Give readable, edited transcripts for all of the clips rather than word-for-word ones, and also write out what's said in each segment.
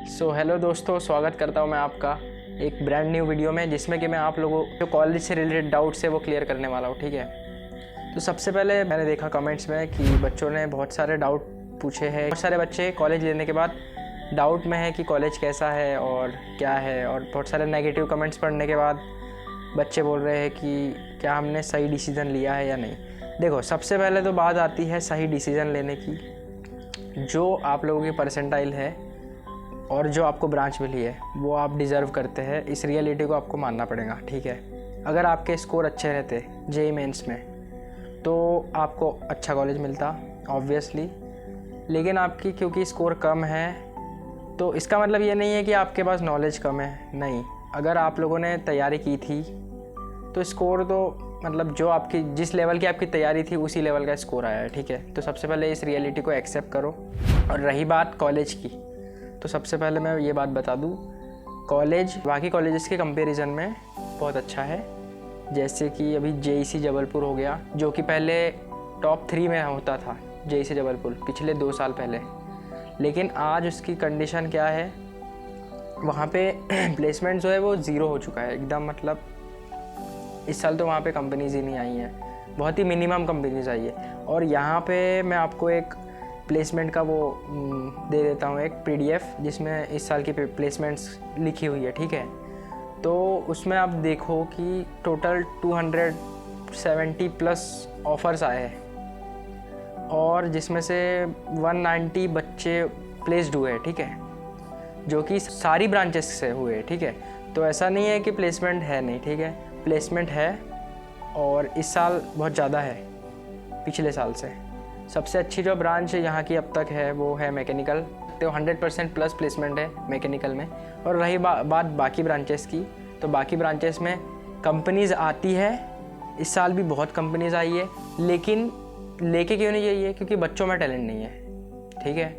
Hello दोस्तों, स्वागत करता हूं मैं आपका एक ब्रांड न्यू वीडियो में, जिसमें कि मैं आप लोगों जो कॉलेज से रिलेटेड डाउट्स है वो क्लियर करने वाला हूं। ठीक है, तो सबसे पहले मैंने देखा कमेंट्स में कि बच्चों ने बहुत सारे डाउट पूछे हैं। बहुत सारे बच्चे कॉलेज लेने के बाद डाउट में है कि कॉलेज कैसा है और क्या है, और बहुत सारे नेगेटिव कमेंट्स पढ़ने के बाद बच्चे बोल रहे हैं कि क्या हमने सही डिसीज़न लिया है या नहीं। देखो, सबसे पहले तो बात आती है सही डिसीज़न लेने की। जो आप लोगों की परसेंटाइल है और जो आपको ब्रांच मिली है वो आप डिज़र्व करते हैं, इस रियलिटी को आपको मानना पड़ेगा। ठीक है, अगर आपके स्कोर अच्छे रहते जेईई मेंस में तो आपको अच्छा कॉलेज मिलता ऑब्वियसली, लेकिन आपकी क्योंकि स्कोर कम है तो इसका मतलब ये नहीं है कि आपके पास नॉलेज कम है। नहीं, अगर आप लोगों ने तैयारी की थी तो स्कोर तो मतलब जो आपकी जिस लेवल की आपकी तैयारी थी उसी लेवल का स्कोर आया है। ठीक है, तो सबसे पहले इस रियलिटी को एक्सेप्ट करो। और रही बात कॉलेज की, तो सबसे पहले मैं ये बात बता दूं, कॉलेज बाकी कॉलेजेस के कंपैरिजन में बहुत अच्छा है। जैसे कि अभी जेईसी जबलपुर हो गया, जो कि पहले टॉप 3 में होता था जेईसी जबलपुर पिछले 2 साल पहले, लेकिन आज उसकी कंडीशन क्या है, वहाँ पे प्लेसमेंट जो है वो ज़ीरो हो चुका है एकदम। मतलब इस साल तो वहाँ पे कंपनीज़ ही नहीं आई हैं, बहुत ही मिनिमम कंपनीज़ आई है। और यहाँ पे मैं आपको एक प्लेसमेंट का वो दे देता हूँ, एक पीडीएफ जिसमें इस साल की प्लेसमेंट्स लिखी हुई है। ठीक है, तो उसमें आप देखो कि टोटल 270 प्लस ऑफ़र्स आए हैं और जिसमें से 190 बच्चे प्लेस्ड हुए हैं। ठीक है, जो कि सारी ब्रांचेस से हुए। ठीक है, तो ऐसा नहीं है कि प्लेसमेंट है नहीं। ठीक है, प्लेसमेंट है और इस साल बहुत ज़्यादा है पिछले साल से। सबसे अच्छी जो ब्रांच यहाँ की अब तक है वो है मैकेनिकल, तो 100% प्लस प्लेसमेंट है मैकेनिकल में। और रही बात बाकी ब्रांचेस की, तो बाकी ब्रांचेस में कंपनीज़ आती है, इस साल भी बहुत कंपनीज़ आई है, लेकिन लेके क्यों नहीं आई है? क्योंकि बच्चों में टैलेंट नहीं है। ठीक है,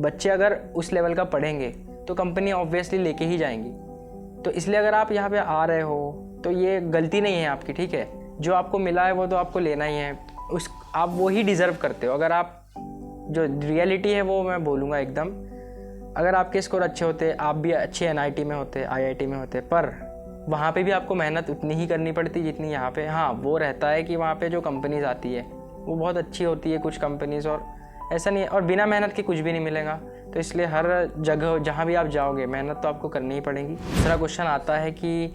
बच्चे अगर उस लेवल का पढ़ेंगे तो कंपनी ऑब्वियसली लेके ही जाएंगी। तो इसलिए अगर आप यहाँ पे आ रहे हो तो ये गलती नहीं है आपकी। ठीक है, जो आपको मिला है वो तो आपको लेना ही है, आप वो ही डिज़र्व करते हो। अगर आप जो रियलिटी है वो मैं बोलूँगा एकदम, अगर आपके स्कोर अच्छे होते, आप भी अच्छे एनआईटी में होते, आईआईटी में होते, पर वहाँ पे भी आपको मेहनत उतनी ही करनी पड़ती जितनी यहाँ पे। हाँ, वो रहता है कि वहाँ पे जो कंपनीज़ आती है वो बहुत अच्छी होती है कुछ कंपनीज़, और ऐसा नहीं है, और बिना मेहनत के कुछ भी नहीं मिलेगा। तो इसलिए हर जगह जहाँ भी आप जाओगे मेहनत तो आपको करनी ही पड़ेगी। दूसरा क्वेश्चन आता है कि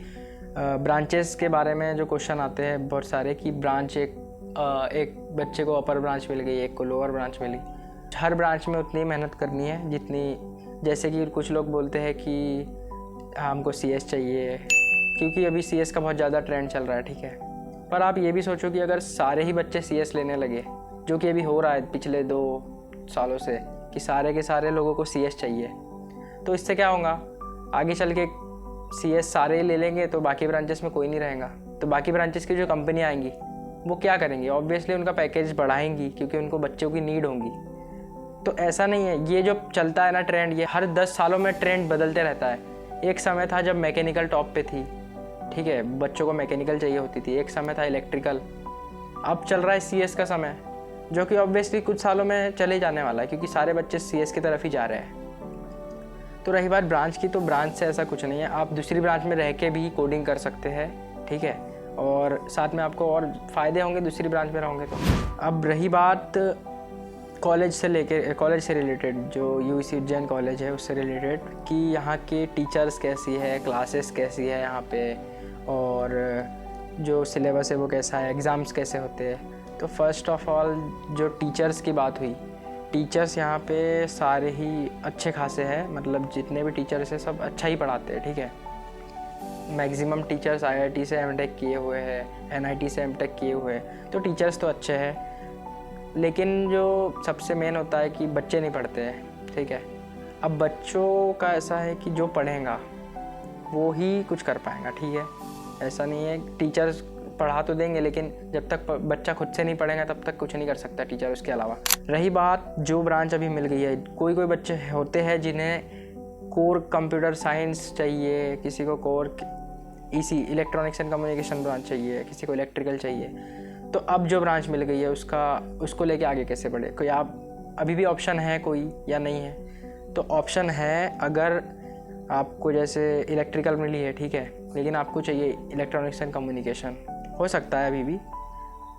ब्रांचेस के बारे में जो क्वेश्चन आते हैं बहुत सारे, कि ब्रांच एक बच्चे को अपर ब्रांच मिल गई, एक को लोअर ब्रांच मिली। हर ब्रांच में उतनी मेहनत करनी है जितनी, जैसे कि कुछ लोग बोलते हैं कि हमको सीएस चाहिए क्योंकि अभी सीएस का बहुत ज़्यादा ट्रेंड चल रहा है। ठीक है, पर आप ये भी सोचो कि अगर सारे ही बच्चे सीएस लेने लगे, जो कि अभी हो रहा है पिछले 2 सालों से, कि सारे के सारे लोगों को सीएस चाहिए, तो इससे क्या होगा, आगे चल के सीएस सारे ही ले लेंगे तो बाकी ब्रांचेस में कोई नहीं रहेगा। तो बाकी ब्रांचेस की जो कंपनी आएंगी वो क्या करेंगी, ऑब्वियसली उनका पैकेज बढ़ाएंगी क्योंकि उनको बच्चों की नीड होंगी। तो ऐसा नहीं है, ये जो चलता है ना ट्रेंड, ये हर 10 सालों में ट्रेंड बदलते रहता है। एक समय था जब मैकेनिकल टॉप पे थी, ठीक है, बच्चों को मैकेनिकल चाहिए होती थी। एक समय था इलेक्ट्रिकल, अब चल रहा है सीएस का समय, जो कि ऑब्वियसली कुछ सालों में चले जाने वाला है क्योंकि सारे बच्चे सीएस की तरफ ही जा रहे हैं। तो रही बात ब्रांच की, तो ब्रांच से ऐसा कुछ नहीं है, आप दूसरी ब्रांच में रह के भी कोडिंग कर सकते हैं। ठीक है, और साथ में आपको और फ़ायदे होंगे दूसरी ब्रांच में रहोगे तो। अब रही बात कॉलेज से रिलेटेड, जो यूसी उज्जैन कॉलेज है उससे रिलेटेड, कि यहाँ के टीचर्स कैसी है, क्लासेस कैसी है यहाँ पे, और जो सिलेबस है वो कैसा है, एग्ज़ाम्स कैसे होते हैं। तो फर्स्ट ऑफ ऑल जो टीचर्स की बात हुई, टीचर्स यहाँ पे सारे ही अच्छे खासे हैं, मतलब जितने भी टीचर्स हैं सब अच्छा ही पढ़ाते हैं। ठीक है, मैक्सिमम टीचर्स आईआईटी से एमटेक किए हुए हैं, एनआईटी से एमटेक किए हुए हैं, तो टीचर्स तो अच्छे हैं। लेकिन जो सबसे मेन होता है कि बच्चे नहीं पढ़ते हैं। ठीक है, अब बच्चों का ऐसा है कि जो पढ़ेगा वो ही कुछ कर पाएगा। ठीक है, ऐसा नहीं है, टीचर्स पढ़ा तो देंगे लेकिन जब तक बच्चा खुद से नहीं पढ़ेगा तब तक कुछ नहीं कर सकता टीचर उसके अलावा। रही बात जो ब्रांच अभी मिल गई है, कोई बच्चे होते हैं जिन्हें कोर कंप्यूटर साइंस चाहिए, किसी को core electronics and communication branch चाहिए, किसी को इलेक्ट्रिकल चाहिए। तो अब जो ब्रांच मिल गई है उसको लेके आगे कैसे बढ़े, कोई आप अभी भी ऑप्शन है कोई या नहीं है? तो ऑप्शन है, अगर आपको जैसे इलेक्ट्रिकल मिली है, ठीक है, लेकिन आपको चाहिए इलेक्ट्रॉनिक्स एंड कम्युनिकेशन, हो सकता है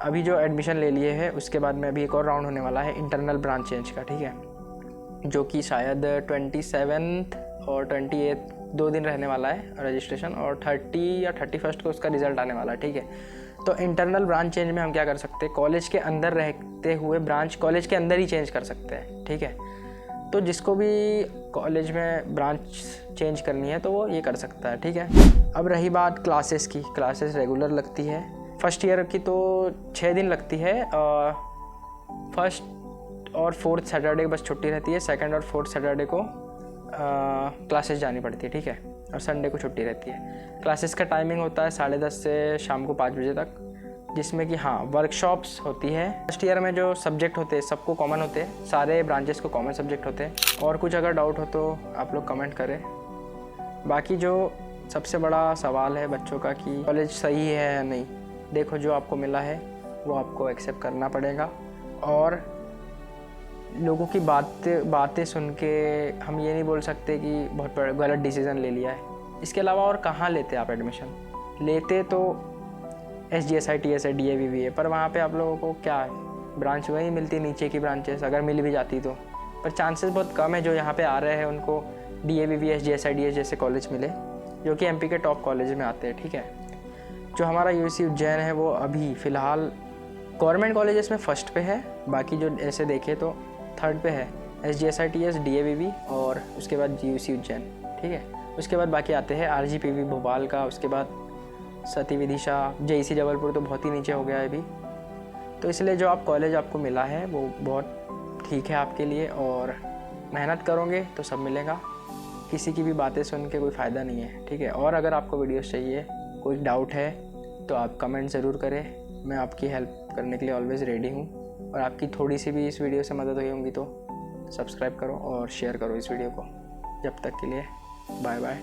अभी जो एडमिशन ले लिए है उसके बाद में अभी एक और राउंड होने वाला है इंटरनल ब्रांच चेंज का, ठीक है, जो कि शायद 27 और 28 2 दिन रहने वाला है रजिस्ट्रेशन, और 30 या 31 को उसका रिज़ल्ट आने वाला है, ठीक है। तो इंटरनल ब्रांच चेंज में हम क्या कर सकते हैं, कॉलेज के अंदर रहते हुए ब्रांच कॉलेज के अंदर ही चेंज कर सकते हैं, ठीक है। तो जिसको भी कॉलेज में ब्रांच चेंज करनी है तो वो ये कर सकता है, ठीक है। अब रही बात क्लासेस की, क्लासेस रेगुलर लगती है। फर्स्ट ईयर की तो 6 दिन लगती है, फर्स्ट और फोर्थ सैटरडे बस छुट्टी रहती है, सेकंड और फोर्थ सैटरडे को क्लासेस जानी पड़ती है, ठीक है, और संडे को छुट्टी रहती है। क्लासेस का टाइमिंग होता है 10:30 से शाम को 5 बजे तक, जिसमें कि हाँ वर्कशॉप्स होती है। फर्स्ट ईयर में जो सब्जेक्ट होते हैं सबको कॉमन होते हैं, सारे ब्रांचेस को कॉमन सब्जेक्ट होते हैं। और कुछ अगर डाउट हो तो आप लोग कमेंट करें। बाकी जो सबसे बड़ा सवाल है बच्चों का कि कॉलेज सही है या नहीं, देखो जो आपको मिला है वो आपको एक्सेप्ट करना पड़ेगा, और लोगों की बातें सुन के हम ये नहीं बोल सकते कि बहुत गलत डिसीज़न ले लिया है। इसके अलावा और कहाँ लेते आप एडमिशन, लेते तो SGSI TSI DAVV है, पर वहाँ पे आप लोगों को क्या है, ब्रांच वही मिलती नीचे की ब्रांचेस, अगर मिल भी जाती तो, पर चांसेस बहुत कम है जो यहाँ पे आ रहे हैं उनको DAVV SGSI DS जैसे कॉलेज मिले, जो कि MP के टॉप कॉलेज में आते हैं, ठीक है। जो हमारा UC उज्जैन है वो अभी फ़िलहाल गवर्नमेंट कॉलेजेस में फर्स्ट पे है, बाकी जो ऐसे देखे तो थर्ड पे है SGSI TS DAVV, और उसके बाद UC उज्जैन, ठीक है। उसके बाद बाकी आते हैं RGPV भोपाल का, उसके बाद सती विदिशा, JEC जबलपुर तो बहुत ही नीचे हो गया है अभी। तो इसलिए जो आप कॉलेज आपको मिला है वो बहुत ठीक है आपके लिए, और मेहनत करोगे तो सब मिलेगा। किसी की भी बातें सुन के कोई फ़ायदा नहीं है, ठीक है। और अगर आपको वीडियोस चाहिए, कोई डाउट है तो आप कमेंट ज़रूर करें, मैं आपकी हेल्प करने के लिए ऑलवेज़ रेडी हूँ। और आपकी थोड़ी सी भी इस वीडियो से मदद हुई होंगी तो सब्सक्राइब करो और शेयर करो इस वीडियो को। जब तक के लिए बाय बाय।